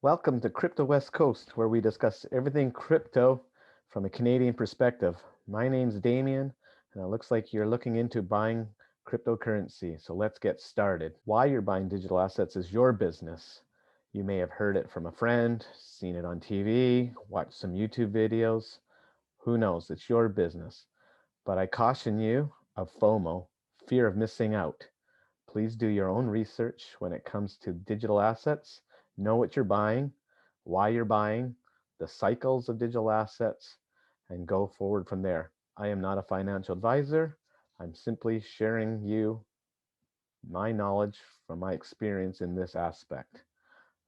Welcome to Crypto West Coast, where we discuss everything crypto from a Canadian perspective. My name's Damien, and it looks like you're looking into buying cryptocurrency. So let's get started. Why you're buying digital assets is your business. You may have heard it from a friend, seen it on TV, watched some YouTube videos. Who knows? It's your business. But I caution you of FOMO, fear of missing out. Please do your own research when it comes to digital assets. Know what you're buying, why you're buying, the cycles of digital assets, and go forward from there. I am not a financial advisor. I'm simply sharing you my knowledge from my experience in this aspect.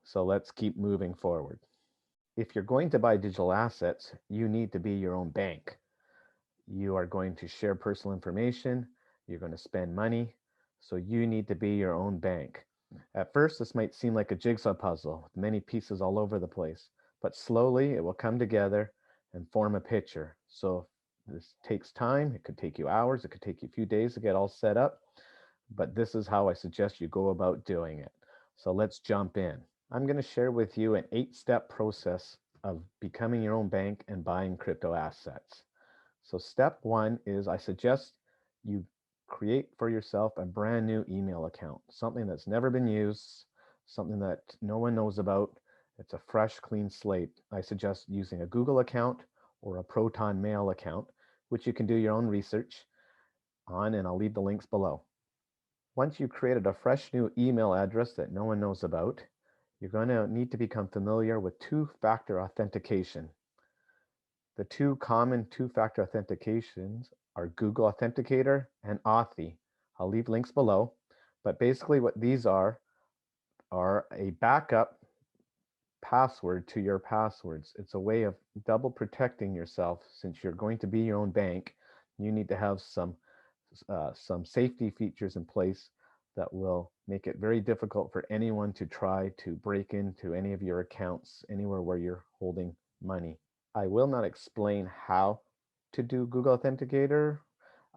So let's keep moving forward. If you're going to buy digital assets, you need to be your own bank. You are going to share personal information, you're going to spend money, so you need to be your own bank. At first, this might seem like a jigsaw puzzle with many pieces all over the place, but slowly it will come together and form a picture. So this takes time. It could take you hours, it could take you a few days to get all set up, but this is how I suggest you go about doing it. So let's jump in. I'm going to share with you an 8-step process of becoming your own bank and buying crypto assets. So step one is I suggest you create for yourself a brand new email account, something that's never been used, something that no one knows about. It's a fresh, clean slate. I suggest using a Google account or a Proton Mail account, which you can do your own research on, and I'll leave the links below. Once you've created a fresh new email address that no one knows about, you're going to need to become familiar with two-factor authentication. The two common two-factor authentications are Google Authenticator and Authy. I'll leave links below, but basically what these are a backup password to your passwords. It's a way of double protecting yourself. Since you're going to be your own bank, you need to have some safety features in place that will make it very difficult for anyone to try to break into any of your accounts anywhere where you're holding money. I will not explain how to do Google Authenticator.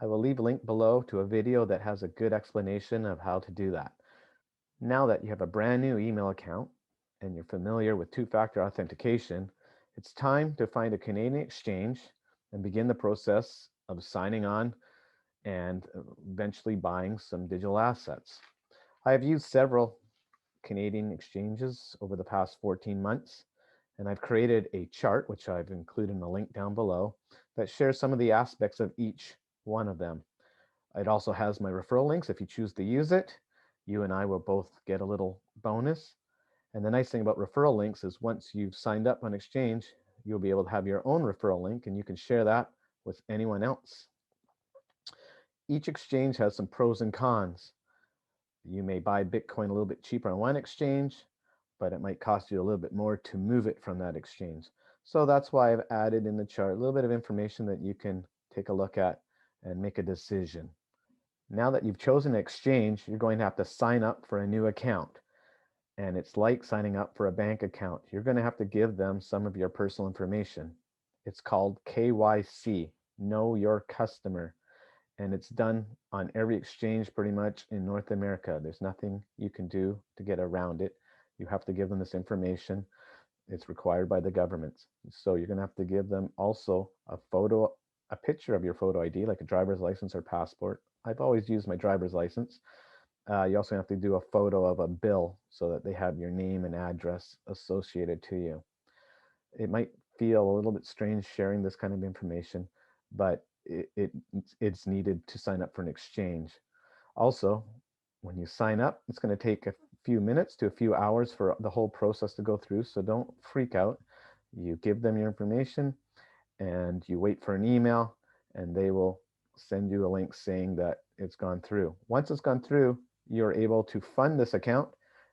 I will leave a link below to a video that has a good explanation of how to do that. Now that you have a brand new email account and you're familiar with two-factor authentication, it's time to find a Canadian exchange and begin the process of signing on and eventually buying some digital assets. I have used several Canadian exchanges over the past 14 months, and I've created a chart, which I've included in a link down below, that shares some of the aspects of each one of them. It also has my referral links. If you choose to use it, you and I will both get a little bonus. And the nice thing about referral links is once you've signed up on Exchange, you'll be able to have your own referral link and you can share that with anyone else. Each exchange has some pros and cons. You may buy Bitcoin a little bit cheaper on one exchange, but it might cost you a little bit more to move it from that exchange. So that's why I've added in the chart a little bit of information that you can take a look at and make a decision. Now that you've chosen an exchange, you're going to have to sign up for a new account. And it's like signing up for a bank account. You're going to have to give them some of your personal information. It's called KYC, Know Your Customer. And it's done on every exchange pretty much in North America. There's nothing you can do to get around it. You have to give them this information. It's required by the government. So you're going to have to give them also a picture of your photo ID, like a driver's license or passport. I've always used my driver's license. You also have to do a photo of a bill so that they have your name and address associated to you. It might feel a little bit strange sharing this kind of information, but it's needed to sign up for an exchange. Also, when you sign up, it's going to take a few minutes to a few hours for the whole process to go through, so don't freak out. You give them your information and you wait for an email, and they will send you a link saying that it's gone through. Once it's gone through, you're able to fund this account,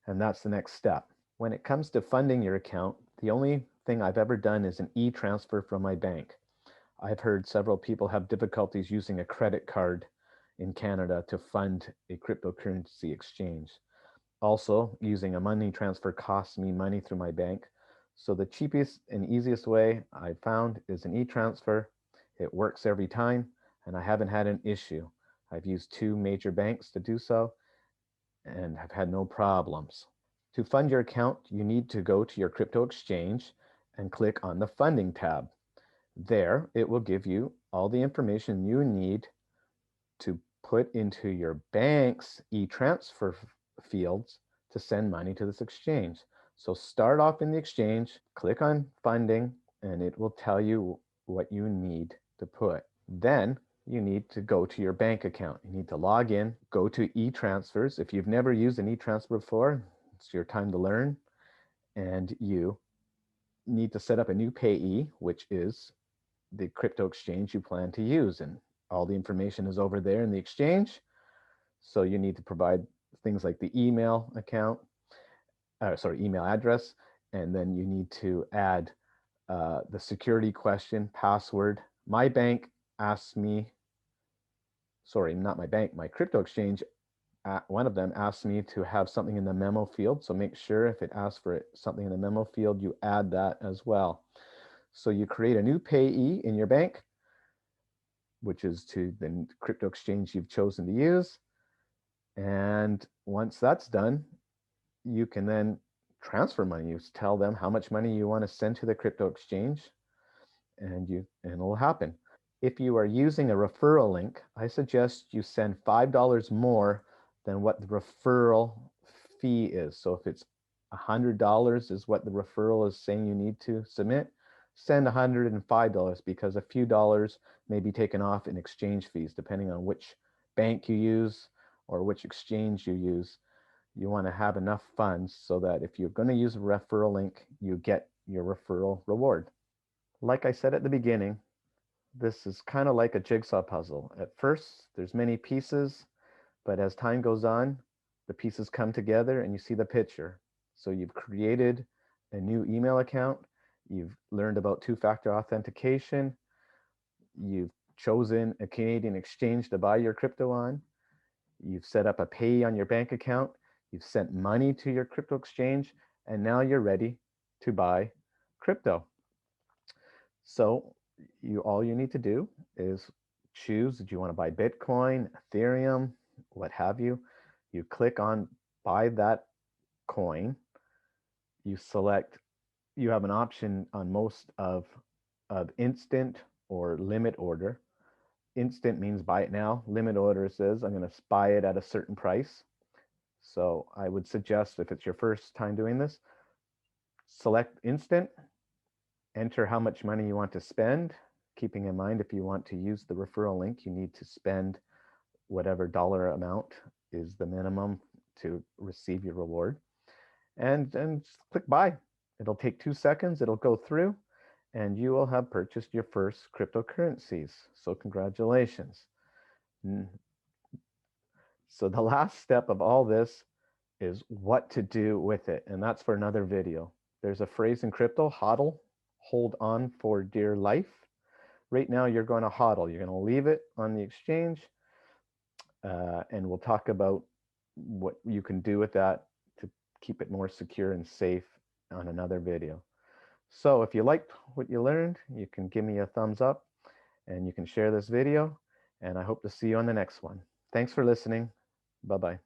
and that's the next step. When it comes to funding your account, the only thing I've ever done is an e-transfer from my bank. I've heard several people have difficulties using a credit card in Canada to fund a cryptocurrency exchange. Also, using a money transfer costs me money through my bank. So the cheapest and easiest way I found is an e-transfer. It works every time, and I haven't had an issue. I've used two major banks to do so, and have had no problems. To fund your account, you need to go to your crypto exchange and click on the funding tab. There, it will give you all the information you need to put into your bank's e-transfer fields to send money to this exchange. So start off in the exchange, click on funding, and it will tell you what you need to put. Then you need to go to your bank account. You need to log in, go to e-transfers. If you've never used an e-transfer before, it's your time to learn. And you need to set up a new payee, which is the crypto exchange you plan to use. And all the information is over there in the exchange. So you need to provide things like the email account, email address, and then you need to add the security question, password. My bank asks me, not my bank, my crypto exchange, one of them asked me to have something in the memo field. So make sure if it asks for something in the memo field, you add that as well. So you create a new payee in your bank, which is to the crypto exchange you've chosen to use. And once that's done, you can then transfer money. You tell them how much money you want to send to the crypto exchange, and it'll happen. If you are using a referral link, I suggest you send $5 more than what the referral fee is. So if it's $100 is what the referral is saying you need to submit, send $105 because a few dollars may be taken off in exchange fees, depending on which bank you use or which exchange you use. You want to have enough funds so that if you're going to use a referral link, you get your referral reward. Like I said at the beginning, this is kind of like a jigsaw puzzle. At first, there's many pieces, but as time goes on, the pieces come together and you see the picture. So you've created a new email account, you've learned about two-factor authentication, you've chosen a Canadian exchange to buy your crypto on, you've set up a pay on your bank account, you've sent money to your crypto exchange, and now you're ready to buy crypto. So all you need to do is choose, do you want to buy Bitcoin, Ethereum, what have you. You click on buy that coin. You select, you have an option on most of instant or limit order. Instant means buy it now. Limit order says I'm going to buy it at a certain price. So I would suggest if it's your first time doing this, select instant, enter how much money you want to spend, keeping in mind if you want to use the referral link, you need to spend whatever dollar amount is the minimum to receive your reward. And click buy. It'll take 2 seconds, it'll go through, and you will have purchased your first cryptocurrencies. So congratulations. So the last step of all this is what to do with it, and that's for another video. There's a phrase in crypto, hodl, hold on for dear life. Right now you're going to hodl, you're going to leave it on the exchange, and we'll talk about what you can do with that to keep it more secure and safe on another video. So if you liked what you learned, you can give me a thumbs up and you can share this video, and I hope to see you on the next one. Thanks for listening. Bye-bye.